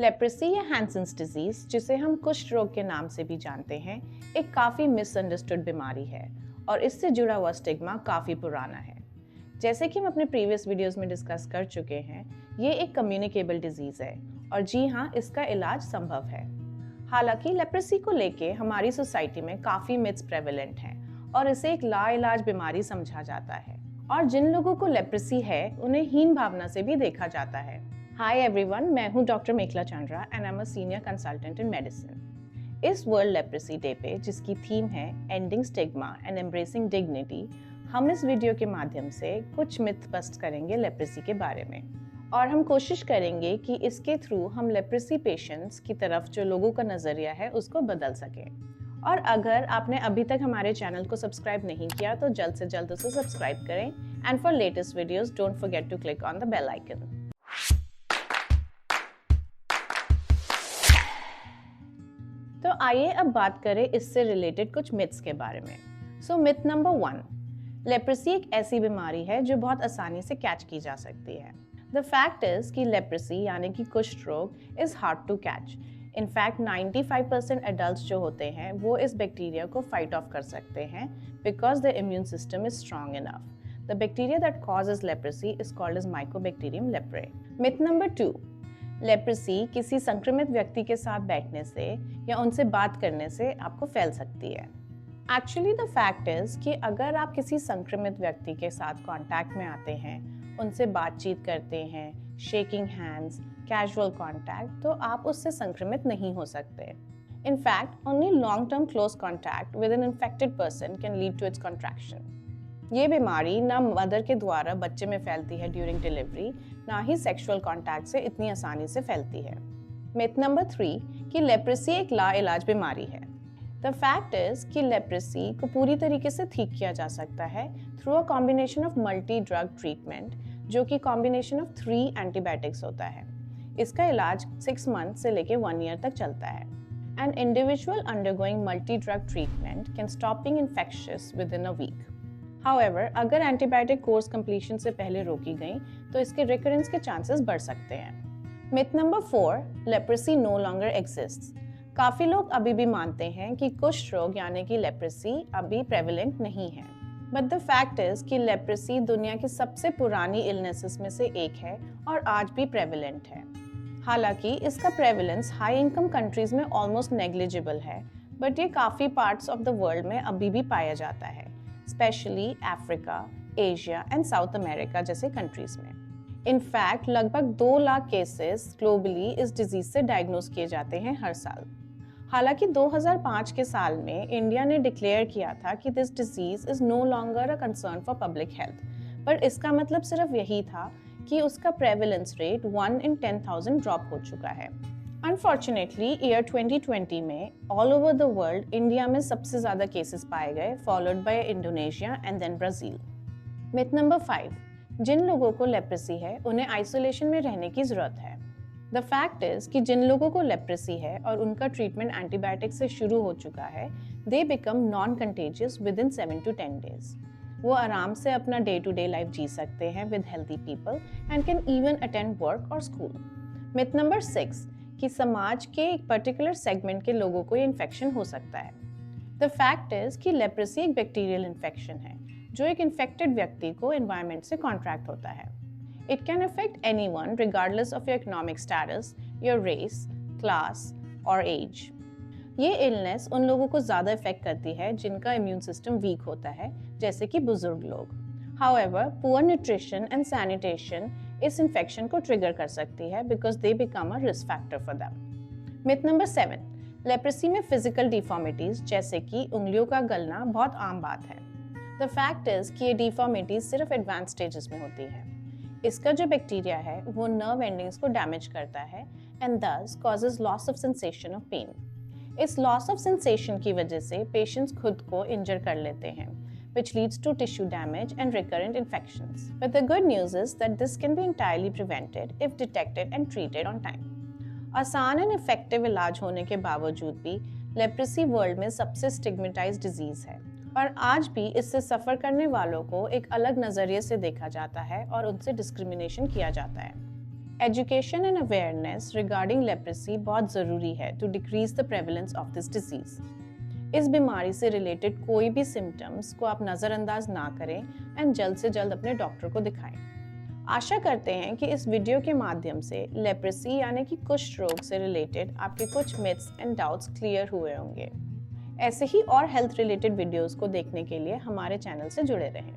Leprosy या Hansen's disease, जिसे हम कुष्ठ रोग के नाम से भी जानते हैं, एक काफ़ी मिसअंडरस्टूड बीमारी है और इससे जुड़ा हुआ स्टिग्मा काफ़ी पुराना है। जैसे कि हम अपने प्रीवियस वीडियोस में डिस्कस कर चुके हैं, ये एक कम्युनिकेबल डिजीज़ है और जी हाँ, इसका इलाज संभव है। हालांकि लेप्रेसी को लेके हमारी सोसाइटी में काफ़ी मिथ्स प्रेवलेंट हैं और इसे एक लाइलाज बीमारी समझा जाता है और जिन लोगों को लेप्रेसी है उन्हें हीन भावना से भी देखा जाता है। हाय एवरीवन, मैं हूँ doctor Mekhala Chandra and I am a senior consultant in medicine. इस वर्ल्ड लेप्रेसी डे पे, जिसकी थीम है ending stigma and embracing dignity, हम इस वीडियो के माध्यम से कुछ मिथ बस्ट करेंगे लेप्रेसी के बारे में और हम कोशिश करेंगे कि इसके थ्रू हम लेप्रेसी पेशेंट्स की तरफ जो लोगों का नज़रिया है उसको बदल सकें। और अगर आपने अभी तक हमारे चैनल को सब्सक्राइब नहीं किया तो जल्द से जल्द उसे सब्सक्राइब करें and for latest videos don't forget to click on the bell icon. तो आइए अब बात करें इससे रिलेटेड कुछ मिथ्स के बारे में। सो मिथ नंबर 1, लेप्रेसी एक ऐसी बीमारी है जो बहुत आसानी से कैच की जा सकती है। द फैक्ट इज कि लेप्रेसी यानी कि कुष्ठ रोग is hard to catch. In fact 95% adults जो होते हैं वो इस बैक्टीरिया को फाइट ऑफ कर सकते हैं because the immune system is strong enough. The bacteria that causes leprosy is called as mycobacterium leprae. Myth number 2, leprosy किसी संक्रमित व्यक्ति के साथ बैठने से या उनसे बात करने से आपको फैल सकती है। एक्चुअली द फैक्ट इज कि अगर आप किसी संक्रमित व्यक्ति के साथ कांटेक्ट में आते हैं, उनसे बातचीत करते हैं, शेकिंग हैंड्स, कैजुअल कांटेक्ट, तो आप उससे संक्रमित नहीं हो सकते। In fact, only long-term close contact with an infected person can lead to its contraction. ये बीमारी ना मदर के द्वारा बच्चे में फैलती है ड्यूरिंग डिलीवरी, ना ही सेक्सुअल कांटेक्ट से इतनी आसानी से फैलती है। मिथ नंबर 3 कि लेप्रेसी एक लाइलाज बीमारी है। द फैक्ट इज कि लेप्रेसी को पूरी तरीके से ठीक किया जा सकता है through a combination of multi drug treatment, जो कि कॉम्बिनेशन ऑफ 3 एंटीबायोटिक्स होता है। इसका इलाज 6 मंथ से लेकर 1 ईयर तक चलता है। An individual undergoing multi-drug treatment can stop being infectious within a week. However, अगर एंटीबायोटिक कोर्स कंप्लीशन से पहले रोकी गई तो इसके रिकरेंस के चांसेस बढ़ सकते हैं। Myth number 4, leprosy no longer exists. काफ़ी लोग अभी भी मानते हैं कि कुष्ठ रोग यानी कि लेप्रेसी अभी प्रेवलेंट नहीं है, बट द फैक्ट इज कि लेप्रेसी दुनिया की सबसे पुरानी इलनेसेस में से एक है और आज भी प्रेवलेंट है। हालांकि इसका प्रेवलेंस हाई इनकम कंट्रीज में ऑलमोस्ट नेग्लिजिबल है, बट ये काफ़ी पार्ट्स ऑफ द वर्ल्ड में अभी भी पाया जाता है, specially Africa, Asia and south America जैसे कंट्रीज में। इनफैक्ट लगभग 2 लाख केसेस ग्लोबली इस डिजीज से डायग्नोज किए जाते हैं हर साल। हालांकि 2005 के साल में इंडिया ने डिक्लेयर किया था कि this disease is no longer a concern for public health, पर इसका मतलब सिर्फ यही था कि उसका प्रेवलेंस रेट 1 in 10,000 ड्रॉप हो चुका है। अनफॉर्चुनेटली ईयर 2020 में all over the world India में सबसे ज़्यादा केसेस पाए गए, followed by Indonesia and then Brazil. Myth number 5, जिन लोगों को लेप्रेसी है उन्हें आइसोलेशन में रहने की ज़रूरत है। द फैक्ट इज कि जिन लोगों को लेप्रेसी है और उनका ट्रीटमेंट एंटीबायोटिक से शुरू हो चुका है, they become non contagious with in 7 to 10 days। वो आराम से अपना डे टू डे लाइफ जी सकते हैं with healthy people and can even attend work और स्कूल। मिथ नंबर 6 कि समाज के एक पर्टिकुलर सेगमेंट के लोगों को ये इन्फेक्शन हो सकता है। द फैक्ट इज कि लेप्रेसी एक बैक्टीरियल इन्फेक्शन है जो एक इन्फेक्टेड व्यक्ति को एनवायरनमेंट से कॉन्ट्रैक्ट होता है। It can affect anyone regardless of your economic status, your race, class or age. ये इलनेस उन लोगों को ज़्यादा इफेक्ट करती है जिनका इम्यून सिस्टम वीक होता है, जैसे कि बुजुर्ग लोग। However, poor nutrition and sanitation इस इन्फेक्शन को ट्रिगर कर सकती है because they become a risk factor for them. Myth number 7, leprosy में फिजिकल डिफॉर्मिटीज जैसे कि उंगलियों का गलना बहुत आम बात है। द फैक्ट इज कि ये डिफॉर्मिटीज सिर्फ एडवांस स्टेजेस में होती है। इसका जो बैक्टीरिया है वो नर्व एंडिंग्स को डैमेज करता है and this causes loss of sensation of pain. इस लॉस ऑफ सेंसेशन की वजह से पेशेंट्स खुद को इंजर कर लेते हैं, which leads to tissue damage and recurrent infections. But the good news is that this can be entirely prevented if detected and treated on time. आसान एंड इफेक्टिव इलाज होने के बावजूद भी लेप्रेसी वर्ल्ड में सबसे स्टिग्मेटाइज्ड डिजीज है और आज भी इससे सफ़र करने वालों को एक अलग नज़रिए से देखा जाता है और उनसे डिस्क्रिमिनेशन किया जाता है। Education and awareness regarding leprosy बहुत ज़रूरी है to decrease the prevalence of this disease. इस बीमारी से रिलेटेड कोई भी सिम्टम्स को आप नज़रअंदाज ना करें एंड जल्द से जल्द अपने डॉक्टर को दिखाएं। आशा करते हैं कि इस वीडियो के माध्यम से लेप्रेसी यानी कि कुष्ठ रोग से रिलेटेड आपके कुछ मिथ्स एंड डाउट्स क्लियर हुए होंगे। ऐसे ही और हेल्थ रिलेटेड वीडियोस को देखने के लिए हमारे चैनल से जुड़े रहें।